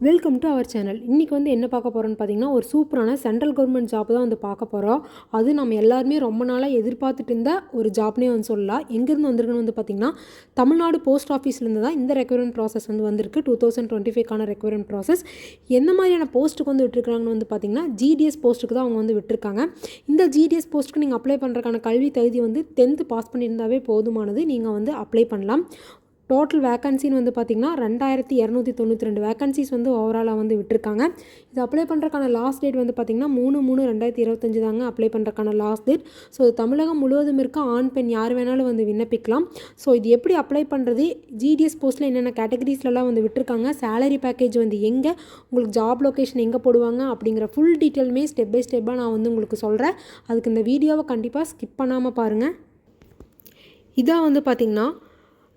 Welcome to our channel. இன்றைக்கி வந்து என்ன பார்க்க போகிறோன்னு பார்த்தீங்கன்னா, ஒரு சூப்பரான சென்ட்ரல் கவர்மெண்ட் ஜாப் தான் வந்து பார்க்க போகிறோம். அது நம்ம எல்லாருமே ரொம்ப நாளாக எதிர்பார்த்துட்டு இருந்த ஒரு ஜாப்னே வந்து சொல்லலாம். எங்கேருந்து வந்திருக்குன்னு வந்து பார்த்திங்கன்னா, தமிழ்நாடு போஸ்ட் ஆஃபீஸ்லேருந்து தான் இந்த ரெக்ரூட்மெண்ட் ப்ராசஸ் வந்து வந்திருக்கு. 2025க்கான ரெக்ரூட்மெண்ட் ப்ராசஸ். எந்த மாதிரியான போஸ்ட்டுக்கு வந்து விட்டுருக்காங்கன்னு வந்து பார்த்திங்கன்னா, ஜிடிஎஸ் போஸ்ட்டுக்கு தான் அவங்க வந்து விட்டுருக்காங்க. இந்த ஜிடிஎஸ் போஸ்ட்டுக்கு நீங்கள் அப்ளை பண்ணுறதுக்கான கல்வி தகுதி வந்து 10th பாஸ் பண்ணியிருந்தாவே போதுமானது. நீங்கள் வந்து அப்ளை பண்ணலாம். டோட்டல் வேக்கன்சின்னு வந்து பார்த்திங்கன்னா 2292 வேக்கன்சிஸ் வந்து ஓவராலாக வந்து விட்டுருக்காங்க. இது அப்ளை பண்ணுறக்கான லாஸ்ட் டேட் வந்து பார்த்திங்கன்னா 3/3/2025 தாங்க அப்ளை பண்ணுறக்கான லாஸ்ட் டேட். ஸோ தமிழகம் முழுவதும் இருக்க ஆண் பெண் யார் வேணாலும் வந்து விண்ணப்பிக்கலாம். ஸோ இது எப்படி அப்ளை பண்ணுறது, ஜிடிஎஸ் போஸ்ட்டில் என்னென்ன கேட்டகரிஸ்லலாம் வந்து விட்டுருக்காங்க, சேலரி பேக்கேஜ் வந்து எங்கே, உங்களுக்கு ஜாப் லொக்கேஷன் எங்கே போடுவாங்க அப்படிங்கிற ஃபுல் டீட்டெயிலுமே ஸ்டெப் பை ஸ்டெப்பாக நான் வந்து உங்களுக்கு சொல்கிறேன். அதுக்கு இந்த வீடியோவை கண்டிப்பாக ஸ்கிப் பண்ணாமல் பாருங்கள். இதான் வந்து பார்த்திங்கன்னா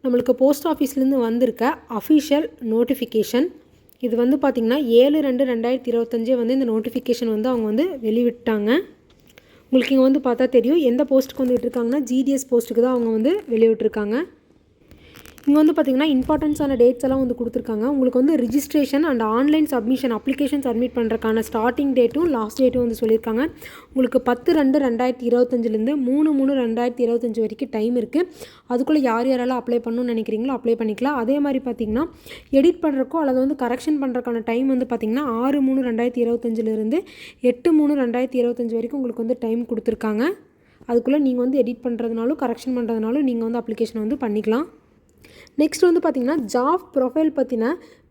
நம்மளுக்கு போஸ்ட் ஆஃபீஸ்லேருந்து வந்திருக்க அஃபிஷியல் நோட்டிஃபிகேஷன். இது வந்து பார்த்திங்கன்னா 7/2/2025 வந்து இந்த நோட்டிஃபிகேஷன் வந்து அவங்க வந்து வெளிவிட்டாங்க. உங்களுக்கு இங்கே வந்து பார்த்தா தெரியும் எந்த போஸ்ட்டுக்கு வந்து விட்டுருக்காங்கன்னா ஜிடிஎஸ் போஸ்ட்டுக்கு தான் அவங்க வந்து வெளியிட்டிருக்காங்க. இங்கே வந்து பார்த்திங்கன்னா இம்பார்ட்டன்ஸான டேட்ஸ் எல்லாம் வந்து கொடுத்துருக்காங்க. உங்களுக்கு வந்து registration and online submission application submit பண்ணுறக்கான ஸ்டார்டிங் டேட்டும் லாஸ்ட் டேட்டும் வந்து சொல்லியிருக்காங்க. உங்களுக்கு 10/2/2025 3/3/2025 வரைக்கும் டைம் இருக்குது. அதுக்குள்ளே யாரெல்லாம் அப்ளை பண்ணணும்னு நினைக்கிறீங்களோ அப்ளை பண்ணிக்கலாம். அதே மாதிரி பார்த்திங்கன்னா எடிட் பண்ணுறக்கோ அல்லது வந்து கரெக்ஷன் பண்ணுறக்கான டைம் வந்து பார்த்திங்கன்னா 6/3/2025 8/3/2025 வரைக்கும் உங்களுக்கு வந்து டைம் கொடுத்துருக்காங்க. அதுக்குள்ளே நீங்கள் வந்து எடிட் பண்ணுறதுனாலும் கரெக்ஷன் பண்ணுறதுனாலும் நீங்கள் வந்து அப்ளிகேஷன் வந்து பண்ணிக்கலாம். நெக்ஸ்ட் வந்து பார்த்திங்கன்னா ஜாப் ப்ரொஃபைல் பற்றின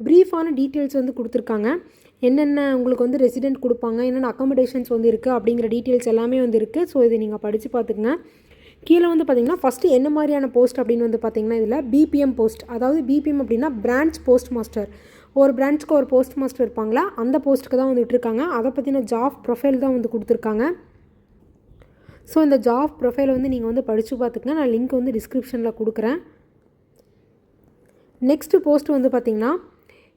ப்ரீஃபான டீட்டெயில்ஸ் வந்து கொடுத்துருக்காங்க. என்னென்ன உங்களுக்கு வந்து ரெசிடென்ட் கொடுப்பாங்க, என்னென்ன அக்காமடேஷன்ஸ் வந்து இருக்குது அப்படிங்கிற டீட்டெயில்ஸ் எல்லாமே வந்து இருக்குது. ஸோ இதை நீங்கள் படித்து பார்த்துக்குங்க. கீழே வந்து பார்த்திங்கன்னா ஃபஸ்ட்டு என்ன மாதிரியான போஸ்ட் அப்படின்னு வந்து பார்த்திங்கன்னா இதில் பிபிஎம் போஸ்ட், அதாவது பிபிஎம் அப்படின்னா பிரான்ச் போஸ்ட் மாஸ்டர். ஒரு பிரான்ச்சுக்கு ஒரு போஸ்ட் மாஸ்டர் இருப்பாங்களா, அந்த போஸ்ட்டுக்கு தான் வந்து விட்டுருக்காங்க. அதை பற்றின ஜாப் ப்ரொஃபைல் தான் வந்து கொடுத்துருக்காங்க. ஸோ இந்த ஜாப் ப்ரொஃபைலை வந்து நீங்கள் வந்து படித்து பார்த்துக்குங்க. நான் லிங்க் வந்து டிஸ்கிரிப்ஷனில் கொடுக்குறேன். நெக்ஸ்ட்டு போஸ்ட் வந்து பார்த்திங்கன்னா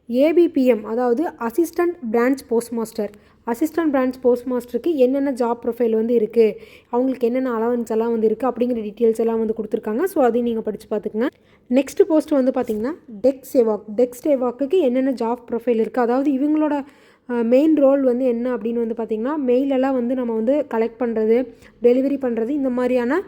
ஏபிபிஎம், அதாவது assistant branch post master. Assistant branch post மாஸ்டருக்கு என்னென்ன ஜாப் ப்ரொஃபைல் வந்து இருக்குது, அவங்களுக்கு என்னென்ன அலவன்ஸ் எல்லாம் வந்து இருக்குது அப்படிங்கிற டீட்டெயில்ஸ் எல்லாம் வந்து கொடுத்துருக்காங்க. ஸோ அதையும் நீங்கள் படித்து பார்த்துக்குங்க. நெக்ஸ்ட்டு போஸ்ட் வந்து பார்த்திங்கன்னா டெக் சேவாக்கு என்னென்ன ஜாப் ப்ரொஃபைல் இருக்குது, அதாவது இவங்களோட மெயின் ரோல் வந்து என்ன அப்படின்னு வந்து பார்த்திங்கன்னா மெயிலெல்லாம் வந்து நம்ம வந்து கலெக்ட் பண்ணுறது, டெலிவரி பண்ணுறது, இந்த மாதிரியான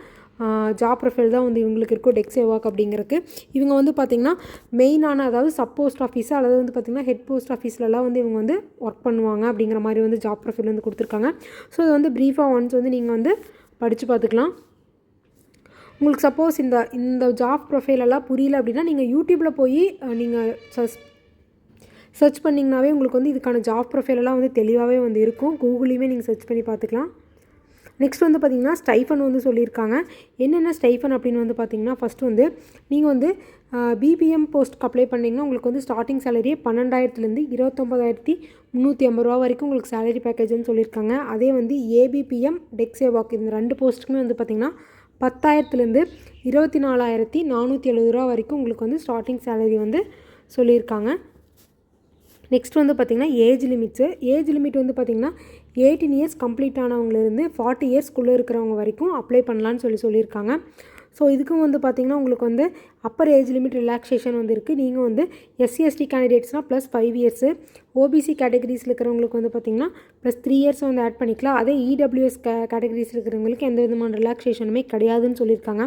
ஜாப் ப்ரொஃபைல் தான் வந்து இவங்களுக்கு இருக்கும் டெக் சேவாக் அப்படிங்கிறதுக்கு. இவங்க வந்து பார்த்திங்கன்னா மெயினான, அதாவது சப் போஸ்ட் ஆஃபீஸு அல்லது வந்து பார்த்திங்கன்னா ஹெட் போஸ்ட் ஆஃபீஸ்லலாம் வந்து இவங்க வந்து ஒர்க் பண்ணுவாங்க அப்படிங்கிற மாதிரி வந்து ஜாப் ப்ரொஃபைல் வந்து கொடுத்துருக்காங்க. ஸோ இது வந்து ப்ரீஃபாக ஒன்ஸ் வந்து நீங்கள் வந்து படித்து பார்த்துக்கலாம். உங்களுக்கு சப்போஸ் இந்த ஜாப் ப்ரொஃபைலெல்லாம் புரியல அப்படின்னா நீங்கள் யூடியூப்பில் போய் நீங்கள் சர்ச் பண்ணிங்கனாவே உங்களுக்கு வந்து இதுக்கான ஜாப் ப்ரொஃபைலெல்லாம் வந்து தெளிவாகவே வந்து இருக்கும். கூகுள்லேயுமே நீங்கள் சர்ச் பண்ணி பார்த்துக்கலாம். நெக்ஸ்ட் வந்து பார்த்திங்கன்னா ஸ்டைஃபன் வந்து சொல்லியிருக்காங்க. என்னென்ன ஸ்டைஃபன் அப்படின்னு வந்து பார்த்திங்கன்னா ஃபஸ்ட்டு வந்து நீங்கள் வந்து பிபிஎம் போஸ்ட்டுக்கு அப்ளை பண்ணிங்கன்னா உங்களுக்கு வந்து ஸ்டார்டிங் சேலரியே 12,000லேருந்து 29,350 வரைக்கும் உங்களுக்கு சேலரி பேக்கேஜ்னு சொல்லியிருக்காங்க. அதே வந்து ஏபிபிஎம் டெக் சேவாக் இந்த 2 போஸ்ட்டுக்குமே வந்து பார்த்திங்கன்னா 10,000லேருந்து 24,470 வரைக்கும் உங்களுக்கு வந்து ஸ்டார்டிங் சேலரி வந்து சொல்லியிருக்காங்க. நெக்ஸ்ட் வந்து பார்த்திங்கன்னா ஏஜ் லிமிட் வந்து பார்த்திங்கன்னா 18 இயர்ஸ் கம்ப்ளீட் ஆனவங்களிருந்து 40 இயர்ஸ்க்குள்ளே இருக்கிறவங்க வரைக்கும் அப்ளை பண்ணலான்னு சொல்லியிருக்காங்க. ஸோ இதுக்கும் வந்து பார்த்திங்கன்னா உங்களுக்கு வந்து அப்பர் ஏஜ் லிமிட் ரிலாக்ஸேஷன் வந்து இருக்குது. நீங்கள் வந்து எஸ்சி/எஸ்டி கேண்டிடேட்ஸ்னால் +5 இயர்ஸு, ஓபிசி கேட்டகரிஸில் இருக்கிறவங்களுக்கு வந்து பார்த்திங்கன்னா +3 இயர்ஸ் வந்து ஆட் பண்ணிக்கலாம். அதே இடபிள்யூஎஸ் கேட்டகரிஸ் இருக்கிறவங்களுக்கு எந்த விதமான ரிலாக்ஸேஷனுமே கிடையாதுன்னு சொல்லியிருக்காங்க.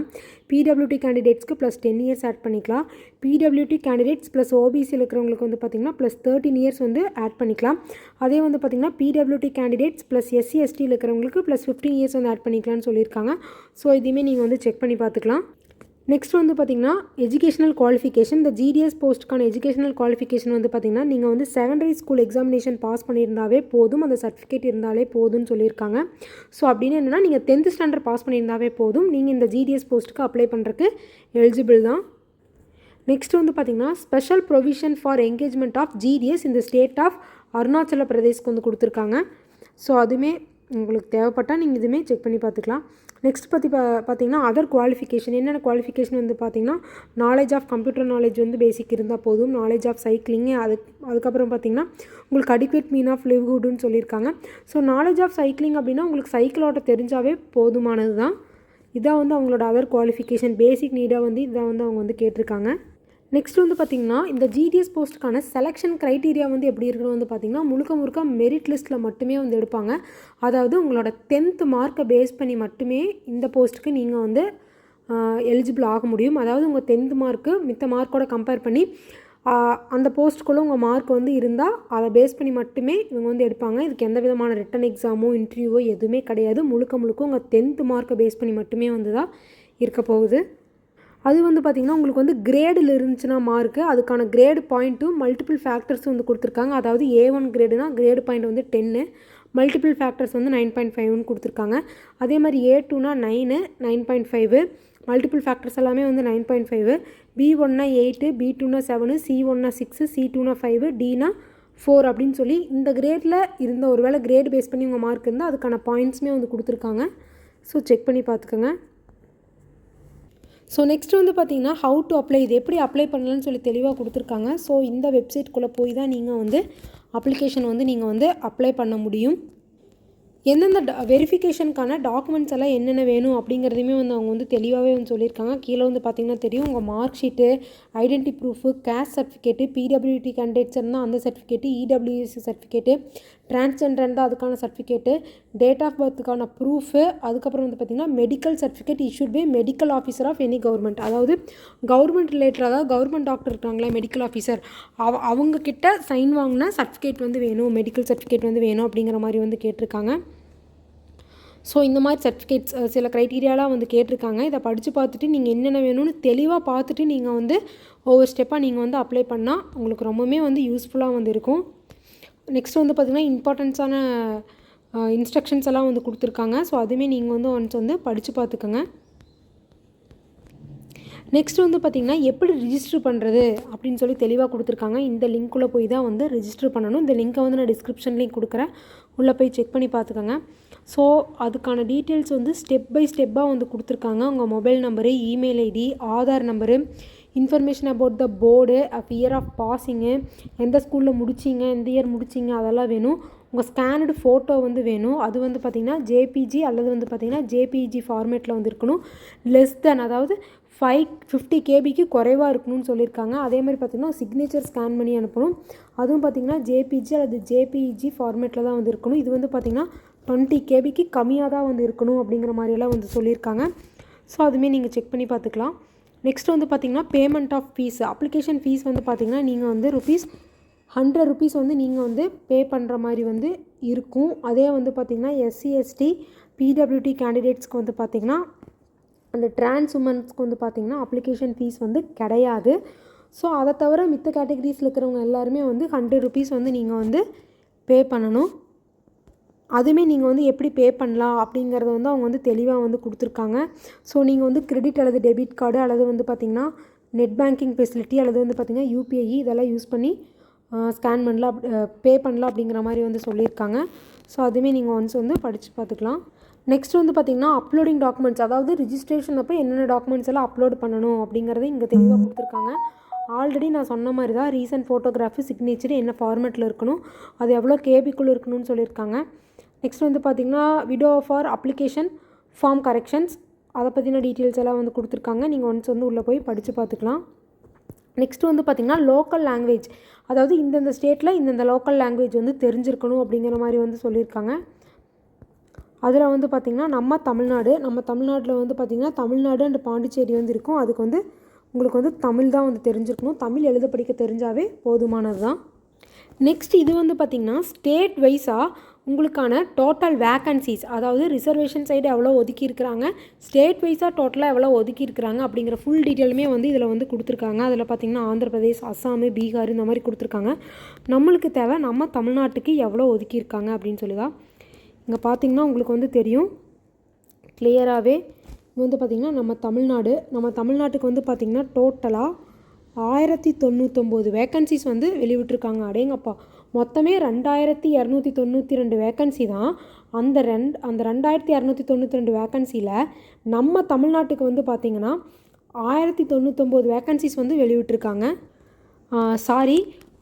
பிடபிள்யூடி கேண்டிடேட்ஸ்க்கு +10 இயர்ஸ் ஆட் பண்ணிக்கலாம். பிடபிள்யூடி கேண்டிடேட்ஸ் ப்ளஸ் ஓபிசியில் இருக்கிறவங்களுக்கு வந்து பார்த்திங்கன்னா +13 இயர்ஸ் வந்து ஆட் பண்ணிக்கலாம். அதே வந்து பார்த்திங்கன்னா பிடபிள்யூடி கேண்டிடேட்ஸ் ப்ளஸ் எஸ்சி/எஸ்டியில் இருக்கிறவங்களுக்கு +15 இயர்ஸ் வந்து ஆட் பண்ணிக்கலாம்னு சொல்லியிருக்காங்க. ஸோ இதையுமே நீங்கள் வந்து செக் பண்ணி பார்த்துக்கலாம். நெக்ஸ்ட் வந்து பார்த்திங்கன்னா எஜுகேஷனல் குவாலிஃபிகேஷன். இந்த ஜிடிஎஸ் போஸ்ட்டுக்கான எஜுகேஷனல் குவாலிஃபிகேஷன் வந்து பார்த்திங்கன்னா நீங்கள் வந்து செகண்டரி ஸ்கூல் எக்ஸாமினேஷன் பாஸ் பண்ணியிருந்தாவே போதும், அந்த சர்டிஃபிகேட் இருந்தாலே போதும்னு சொல்லியிருக்காங்க. ஸோ அப்படின்னு என்னென்னா நீங்கள் 10th ஸ்டாண்டர்ட் பாஸ் பண்ணியிருந்தாவே போதும், நீங்கள் இந்த ஜிடிஎஸ் போஸ்ட்டுக்கு அப்ளை பண்ணுறதுக்கு எலிஜிபிள் தான். நெக்ஸ்ட் வந்து பார்த்திங்கன்னா special provision for engagement of GDS இந்த ஸ்டேட் ஆஃப் அருணாச்சல பிரதேஷ்க்கு வந்து கொடுத்துருக்காங்க. ஸோ அதுவுமே உங்களுக்கு தேவைப்பட்டால் நீங்கள் இதுவுமே செக் பண்ணி பார்த்துக்கலாம். நெக்ஸ்ட் பார்த்திங்கன்னா அதர் குவாலிஃபிகேஷன். என்னென்ன குவாலிஃபிகேஷன் வந்து பார்த்திங்கன்னா நாலேஜ் ஆஃப் கம்ப்யூட்டர் நாலேஜ் வந்து பேசிக் இருந்தால் போதும், நாலேஜ் ஆஃப் சைக்கிளிங்கு, அதுக்கப்புறம் பார்த்திங்கன்னா உங்களுக்கு அடிக்வேட் மீன் ஆஃப் லிவ்ஹுட்னு சொல்லியிருக்காங்க. ஸோ நாலேஜ் ஆஃப் சைக்கிளிங் அப்படின்னா உங்களுக்கு சைக்கிள் ஓட்ட தெரிஞ்சாவே போதுமானது தான். இதான் வந்து அவங்களோட அதர் குவாலிஃபிகேஷன் பேசிக் நீடாக வந்து இதான் வந்து அவங்க வந்து கேட்டிருக்காங்க. நெக்ஸ்ட் வந்து பார்த்திங்கன்னா இந்த ஜிடிஎஸ் போஸ்ட்டுக்கான செலெக்ஷன் க்ரைட்டீரியா வந்து எப்படி இருக்குன்னு வந்து பார்த்திங்கன்னா முழுக்க மெரிட் லிஸ்ட்டில் மட்டுமே வந்து எடுப்பாங்க. அதாவது உங்களோட 10th மார்க்கை பேஸ் பண்ணி மட்டுமே இந்த போஸ்ட்டுக்கு நீங்கள் வந்து எலிஜிபிள் ஆக முடியும். அதாவது உங்கள் 10th மார்க்கு மித்த மார்க்கோட கம்பேர் பண்ணி அந்த போஸ்ட்டுக்குள்ளே உங்கள் மார்க் வந்து இருந்தால் அதை பேஸ் பண்ணி மட்டுமே இவங்க வந்து எடுப்பாங்க. இதுக்கு எந்த விதமான ரிட்டன் எக்ஸாமோ இன்டர்வியூவோ எதுவுமே கிடையாது. முழுக்க உங்கள் 10th மார்க்கை பேஸ் பண்ணி மட்டுமே வந்து தான் இருக்க போகுது. அது வந்து பார்த்திங்கன்னா உங்களுக்கு வந்து கிரேடில் இருந்துச்சுன்னா மார்க்கு அதுக்கான கிரேடு பாயிண்ட்டும் மல்டிபிள் ஃபேக்டர்ஸ் வந்து கொடுத்துருக்காங்க. அதாவது A1 கிரேடுனா கிரேடு பாயிண்ட் வந்து 10, மல்டிபிள் ஃபேக்டர்ஸ் வந்து 9.5ன்னு கொடுத்துருக்காங்க. அதே மாதிரி A2னா 9, 9.5, மல்டிபிள் ஃபேக்டர்ஸ் எல்லாமே வந்து 9.5, B1னா 8, B2னா 7, C1னா 6, C2னா 5, Dனா 4 அப்படின்னு சொல்லி இந்த கிரேடில் இருந்த ஒரு வேளை கிரேடு பேஸ் பண்ணி உங்கள் மார்க் இருந்தால் அதுக்கான பாயிண்ட்ஸுமே வந்து கொடுத்துருக்காங்க. ஸோ செக் பண்ணி பார்த்துக்கோங்க. ஸோ நெக்ஸ்ட் வந்து பார்த்திங்கன்னா ஹவு டு அப்ளை, இது எப்படி அப்ளை பண்ணலான்னு சொல்லி தெளிவாக கொடுத்துருக்காங்க. ஸோ இந்த வெப்சைட்குள்ளே போய் தான் நீங்கள் வந்து அப்ளிகேஷன் வந்து நீங்கள் வந்து அப்ளை பண்ண முடியும். எந்தெந்த வெரிஃபிகேஷனுக்கான டாக்குமெண்ட்ஸ் எல்லாம் என்னென்ன வேணும் அப்படிங்கிறதையுமே வந்து அவங்க வந்து தெளிவாகவே வந்து சொல்லியிருக்காங்க. கீழே வந்து பார்த்திங்கன்னா தெரியும் உங்கள் mark sheet, identity proof, caste certificate, PWD candidates இருந்தால் அந்த சர்டிஃபிகேட்டு, இடபிள்யூஎஸ்சி சர்டிஃபிகேட்டு, டிரான்ஸ்ஜெண்டர் இருந்தால் அதுக்கான சர்டிஃபிகேட்டு, டேட் ஆஃப் பர்த்துக்கான ப்ரூஃபு, அதுக்கப்புறம் வந்து பார்த்திங்கன்னா medical certificate issued by medical officer of any government. அதாவது கவர்மெண்ட் ரிலேட்டட், அதாவது கவர்மெண்ட் டாக்டர் இருக்காங்களே மெடிக்கல் ஆஃபீஸர், அவங்கக்கிட்ட சைன் வாங்கின சர்டிஃபிகேட் வந்து வேணும், மெடிக்கல் சர்டிஃபிகேட் வந்து வேணும் அப்படிங்கிற மாதிரி வந்து கேட்டிருக்காங்க. ஸோ இந்த மாதிரி சர்டிஃபிகேட்ஸ் சில க்ரைட்டீரியாலாம் வந்து கேட்டிருக்காங்க. இதை படித்து பார்த்துட்டு நீங்கள் என்னென்ன வேணும்னு தெளிவாக பார்த்துட்டு நீங்கள் வந்து ஒவ்வொரு ஸ்டெப்பாக நீங்கள் வந்து அப்ளை பண்ணால் உங்களுக்கு ரொம்பவுமே வந்து யூஸ்ஃபுல்லாக வந்து இருக்கும். நெக்ஸ்ட் வந்து பார்த்திங்கன்னா இம்பார்ட்டன்ஸான இன்ஸ்ட்ரக்ஷன்ஸ் எல்லாம் வந்து கொடுத்துருக்காங்க. ஸோ அதுவுமே நீங்கள் வந்து ஒன்ஸ் வந்து படித்து பார்த்துக்கோங்க. நெக்ஸ்ட் வந்து பார்த்திங்கன்னா எப்படி ரிஜிஸ்டர் பண்ணுறது அப்படின்னு சொல்லி தெளிவாக கொடுத்துருக்காங்க. இந்த லிங்க்குள்ளே போய் தான் வந்து ரிஜிஸ்டர் பண்ணணும். இந்த லிங்க்கை வந்து நான் டிஸ்கிரிப்ஷன்லேயும் கொடுக்குறேன், உள்ளே போய் செக் பண்ணி பார்த்துக்கோங்க. ஸோ அதுக்கான டீட்டெயில்ஸ் வந்து ஸ்டெப் பை ஸ்டெப்பாக வந்து கொடுத்துருக்காங்க. உங்கள் mobile number, email ID, Aadhaar number, information about the board, year of passing, எந்த ஸ்கூலில் முடிச்சிங்க, எந்த இயர் முடிச்சிங்க அதெல்லாம் வேணும். உங்கள் ஸ்கேனடு ஃபோட்டோ வந்து வேணும். அது வந்து பார்த்திங்கன்னா ஜேபிஜி அல்லது வந்து பார்த்திங்கன்னா ஜேபிஜி ஃபார்மேட்டில் வந்து இருக்கணும். லெஸ் தென், அதாவது 50 கேபிக்கு குறைவாக இருக்கணும்னு சொல்லியிருக்காங்க. அதே மாதிரி பார்த்திங்கன்னா சிக்னேச்சர் ஸ்கேன் பண்ணி அனுப்பணும். அதுவும் பார்த்திங்கன்னா ஜேபிஜி அல்லது ஜேபிஇஜி ஃபார்மேட்டில் தான் வந்து இருக்கணும். இது வந்து பார்த்திங்கன்னா 20 கேபிக்கு கம்மியாக தான் வந்து இருக்கணும் அப்படிங்கிற மாதிரியெல்லாம் வந்து சொல்லியிருக்காங்க. ஸோ அதுவுமே நீங்கள் செக் பண்ணி பார்த்துக்கலாம். நெக்ஸ்ட் வந்து பார்த்திங்கன்னா payment of fees, application fees வந்து பார்த்திங்கன்னா நீங்கள் வந்து ₹100 வந்து நீங்கள் வந்து பே பண்ணுற மாதிரி வந்து இருக்கும். அதே வந்து பார்த்திங்கன்னா எஸ்சி எஸ்டி பிடபிள்யூடி கேண்டிடேட்ஸ்க்கு வந்து பார்த்திங்கன்னா அந்த டிரான்ஸ் உமன்ஸ்க்கு வந்து பார்த்திங்கன்னா அப்ளிகேஷன் ஃபீஸ் வந்து கிடையாது. ஸோ அதை தவிர மித்த கேட்டகரிஸில் இருக்கிறவங்க எல்லாருமே வந்து ₹100 வந்து நீங்கள் வந்து பே பண்ணணும். அதுவுமே நீங்கள் வந்து எப்படி பே பண்ணலாம் அப்படிங்கிறத வந்து அவங்க வந்து தெளிவாக வந்து கொடுத்துருக்காங்க. ஸோ நீங்கள் வந்து கிரெடிட் அல்லது டெபிட் கார்டு அல்லது வந்து பார்த்திங்கன்னா நெட் பேங்கிங் ஃபெசிலிட்டி அல்லது வந்து பார்த்திங்கன்னா யூபிஐ இதெல்லாம் யூஸ் பண்ணி ஸ்கேன் பண்ணலாம், பே பண்ணலாம் அப்படிங்கிற மாதிரி வந்து சொல்லியிருக்காங்க. ஸோ அதுவுமே நீங்கள் ஒன்ஸ் வந்து படித்து பார்த்துக்கலாம். நெக்ஸ்ட் வந்து பார்த்திங்கன்னா அப்லோடிங் டாக்குமெண்ட்ஸ், அதாவது ரிஜிஸ்ட்ரேஷன் அப்போ என்னென்ன டாக்குமெண்ட்ஸ் எல்லாம் அப்லோட் பண்ணணும் அப்படிங்கிறத இங்கே தெளிவாக கொடுத்துருக்காங்க. ஆல்ரெடி நான் சொன்ன மாதிரி தான் ரீசன்ட் ஃபோட்டோகிராஃபி, சிக்னேச்சர் என்ன ஃபார்மேட்டில் இருக்கணும், அது எவ்வளோ கேபிக்குள்ளே இருக்கணும்னு சொல்லியிருக்காங்க. நெக்ஸ்ட் வந்து பார்த்திங்கன்னா window for application form corrections, அதை பற்றின டீட்டெயில்ஸ் எல்லாம் வந்து கொடுத்துருக்காங்க. நீங்கள் ஒன்ஸ் வந்து உள்ளே போய் படித்து பார்த்துக்கலாம். நெக்ஸ்ட் வந்து பார்த்திங்கன்னா லோக்கல் லாங்குவேஜ், அதாவது இந்தந்த ஸ்டேட்டில் இந்தந்த லோக்கல் லாங்குவேஜ் வந்து தெரிஞ்சிருக்கணும் அப்படிங்கிற மாதிரி வந்து சொல்லியிருக்காங்க. அதில் வந்து பார்த்திங்கன்னா நம்ம தமிழ்நாட்டில் வந்து பார்த்திங்கன்னா தமிழ்நாடு அண்ட் பாண்டிச்சேரி வந்து இருக்கும். அதுக்கு வந்து உங்களுக்கு வந்து தமிழ் தான் வந்து தெரிஞ்சிருக்கணும். தமிழ் எழுத படிக்க தெரிஞ்சாவே போதுமானது தான். நெக்ஸ்ட் இது வந்து பார்த்திங்கன்னா ஸ்டேட் வைஸாக உங்களுக்கான டோட்டல் வேக்கன்சிஸ், அதாவது ரிசர்வேஷன் சைடு எவ்வளோ ஒதுக்கியிருக்கிறாங்க, ஸ்டேட் வைஸாக டோட்டலாக எவ்வளோ ஒதுக்கியிருக்கிறாங்க அப்படிங்கிற ஃபுல் டீட்டெயிலுமே வந்து இதில் வந்து கொடுத்துருக்காங்க. அதில் பார்த்திங்கன்னா ஆந்திர பிரதேஷ், அஸ்ஸாம், பீகார் இந்த மாதிரி கொடுத்துருக்காங்க. நம்மளுக்கு தேவை நம்ம தமிழ்நாட்டுக்கு எவ்வளோ ஒதுக்கியிருக்காங்க அப்படின்னு சொல்லி தான். இங்கே பார்த்திங்கன்னா உங்களுக்கு வந்து தெரியும் கிளியராகவே. இது வந்து பார்த்திங்கன்னா நம்ம தமிழ்நாட்டுக்கு வந்து பார்த்திங்கன்னா டோட்டலாக 1099 வேக்கன்சிஸ் வந்து வெளிவிட்டிருக்காங்க. அடேங்கப்பா, மொத்தமே 2292 வேக்கன்சி தான். அந்த 2292 வேக்கன்சியில் நம்ம தமிழ்நாட்டுக்கு வந்து பார்த்திங்கன்னா 1099 வேக்கன்சிஸ் வந்து வெளிவிட்டிருக்காங்க.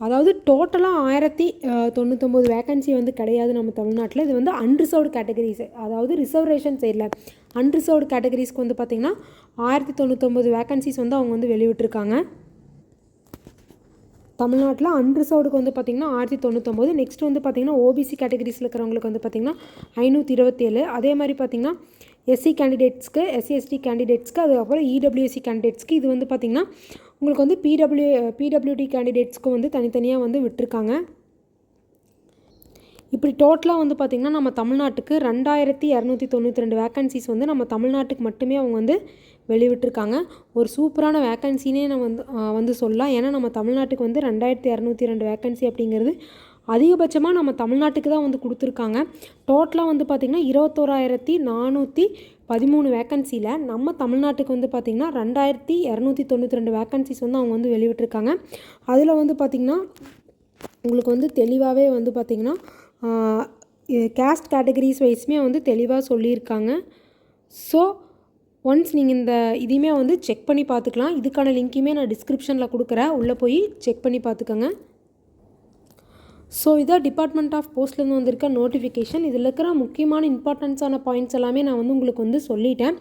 அதாவது டோட்டலாக 1099 வேக்கன்சி வந்து கிடையாது நம்ம தமிழ்நாட்டில். இது வந்து அன்ரிசர்வ்டு கேட்டகரிஸ், அதாவது ரிசர்வேஷன் சைடில் அன்ரிசர்வ்டு கேட்டகரிஸ்க்கு வந்து பார்த்திங்கன்னா 1099 வேக்கன்சிஸ் வந்து அவங்க வந்து வெளிவிட்டிருக்காங்க. தமிழ்நாட்டில் அன்ரிசர்வ்டுக்கு வந்து பார்த்திங்கன்னா 1099. நெக்ஸ்ட் வந்து பார்த்திங்கன்னா ஓபிசி கேட்டகரிஸில் இருக்கிறவங்களுக்கு வந்து பார்த்திங்கன்னா 527. அதே மாதிரி பார்த்திங்கன்னா எஸ்சி கேண்டிடேட்ஸ்க்கு, எஸ்சி கேண்டிடேட்ஸ்க்கு, அதுக்கப்புறம் இடபிள்யூஎஸ்சி கேண்டிடேட்ஸ்க்கு இது வந்து பார்த்திங்கன்னா உங்களுக்கு வந்து பிடபிள்யூடி கேண்டிடேட்ஸ்க்கும் வந்து தனித்தனியாக வந்து விட்டுருக்காங்க. இப்படி டோட்டலாக வந்து பார்த்திங்கன்னா நம்ம தமிழ்நாட்டுக்கு 2292 வேக்கன்சிஸ் வந்து நம்ம தமிழ்நாட்டுக்கு மட்டுமே அவங்க வந்து வெளிவிட்டிருக்காங்க. ஒரு சூப்பரான வேக்கன்சினே நம்ம வந்து சொல்லலாம். ஏன்னா நம்ம தமிழ்நாட்டுக்கு வந்து 2202 வேக்கன்சி அப்படிங்கிறது அதிகபட்சமாக நம்ம தமிழ்நாட்டுக்கு தான் வந்து கொடுத்துருக்காங்க. டோட்டலாக வந்து பார்த்திங்கன்னா 21413 வேக்கன்சியில் நம்ம தமிழ்நாட்டுக்கு வந்து பார்த்திங்கன்னா 2292 வேக்கன்சிஸ் வந்து அவங்க வந்து வெளிவிட்டிருக்காங்க. அதில் வந்து பார்த்திங்கன்னா உங்களுக்கு வந்து தெளிவாகவே வந்து பார்த்திங்கன்னா கேஸ்ட் கேட்டகரிஸ் வைஸுமே வந்து தெளிவாக சொல்லியிருக்காங்க. ஸோ ஒன்ஸ் நீங்கள் இந்த இதையுமே வந்து செக் பண்ணி பார்த்துக்கலாம். இதுக்கான லிங்க்குமே நான் டிஸ்கிரிப்ஷனில் கொடுக்குறேன், உள்ளே போய் செக் பண்ணி பார்த்துக்கோங்க. ஸோ இதான் டிபார்ட்மெண்ட் ஆஃப் போஸ்ட்லேருந்து வந்திருக்க நோட்டிஃபிகேஷன். இதில் இருக்கிற முக்கியமான இம்பார்ட்டன்ஸான பாயிண்ட்ஸ் எல்லாமே நான் வந்து உங்களுக்கு வந்து சொல்லிட்டேன்.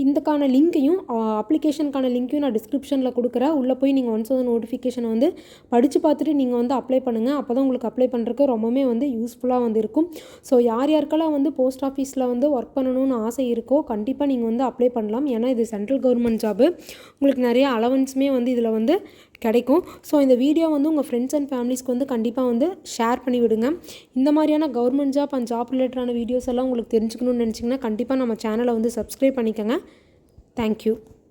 இதுக்கான லிங்க்கையும் அப்ளிகேஷனுக்கான லிங்க்கையும் நான் டிஸ்கிரிப்ஷனில் கொடுக்குறேன். உள்ளே போய் நீங்கள் ஒன்ஸ் வந்து நோட்டிஃபிகேஷனை வந்து படித்து பார்த்துட்டு நீங்கள் வந்து அப்ளை பண்ணுங்கள். அப்போ தான் உங்களுக்கு அப்ளை பண்ணுறதுக்கு ரொம்பவே வந்து யூஸ்ஃபுல்லாக வந்து இருக்கும். ஸோ யாருக்கெல்லாம் வந்து போஸ்ட் ஆஃபீஸில் வந்து ஒர்க் பண்ணணும்னு ஆசை இருக்கோ கண்டிப்பாக நீங்கள் வந்து அப்ளை பண்ணலாம். ஏன்னா இது சென்ட்ரல் கவர்மெண்ட் ஜாபு, உங்களுக்கு நிறைய அலவன்ஸுமே வந்து இதில் வந்து கிடைக்கும். ஸோ இந்த வீடியோ வந்து உங்கள் ஃப்ரெண்ட்ஸ் அண்ட் ஃபேமிலிஸ்க்கு வந்து கண்டிப்பாக வந்து ஷேர் பண்ணி விடுங்க. இந்த மாதிரியான கவர்மெண்ட் ஜாப் அண்ட் ஜாப் ரிலேட்டடான வீடியோஸ் எல்லாம் உங்களுக்கு தெரிஞ்சுக்கணும்னு நினச்சிங்கன்னா கண்டிப்பாக நம்ம சேனலை வந்து சப்ஸ்கிரைப் பண்ணிக்கோங்க. தேங்க்யூ.